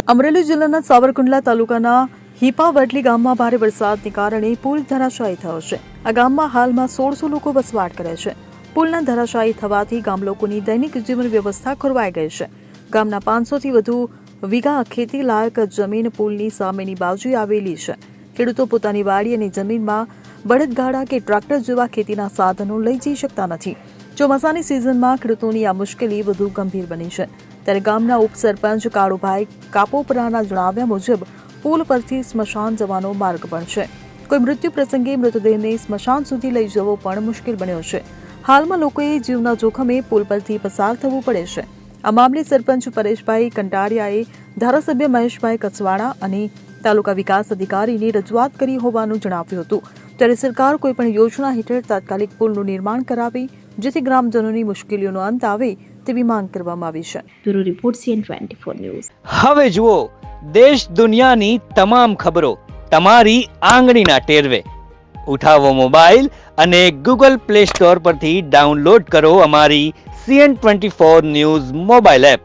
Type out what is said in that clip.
અમરેલી જિલ્લાના સાવરકુંડલા તાલુકાના હિપાવટલી ગામમાં ભારે વરસાદને કારણે પુલ ધરાશાયી થયો છે. આ ગામમાં હાલમાં 1600 લોકો વસવાટ કરે છે. પુલના ધરાશાયી થવાથી ગામ લોકોની દૈનિક જીવન વ્યવસ્થા ખોરવાઈ ગઈ છે. ગામના 500 થી વધુ વીઘા ખેતી લાયક જમીન પુલની સામેની બાજુએ આવેલી છે. ખેડૂતો પોતાની વાડી અને જમીનમાં બળદગાડા કે ટ્રેક્ટર જેવા ખેતીના સાધનો લઈ જઈ શકતા નથી. ચોમાસાની સિઝનમાં ખેડૂતોની આ મુશ્કેલી વધુ ગંભીર બની છે. ત્યારે ગામના ઉપસરપંચ કાળુભાઈ કાપોપરાના જણાવ્યા મુજબ પુલ પરથી સ્મશાન જવાનો માર્ગ પણ છે. કોઈ મૃત્યુ પ્રસંગે મૃતદેહને સ્મશાન સુધી લઈ જવો પણ મુશ્કેલ બન્યો છે. હાલમાં લોકોએ જીવના જોખમે પુલ પરથી પસાર થવું પડે છે. આ મામલે સરપંચ પરેશભાઈ કંટારિયાએ ધારાસભ્ય મહેશભાઈ કચવાડા અને તાલુકા વિકાસ અધિકારીને રજૂઆત કરી હોવાનું જણાવ્યું હતું. ત્યારે સરકાર કોઈપણ યોજના હેઠળ તાત્કાલિક પુલનું નિર્માણ કરાવે જેથી ગ્રામજનોની મુશ્કેલીઓનો અંત આવે તેવી માંગ કરવામાં આવી છે. Bureau report CN24 news. હવે જુઓ દેશ દુનિયાની તમામ ખબરો તમારી આંગળીના ટેરવે. ઉઠાવો મોબાઈલ અને Google Play Store પરથી ડાઉનલોડ કરો અમારી CN24 ન્યૂઝ મોબાઈલ એપ.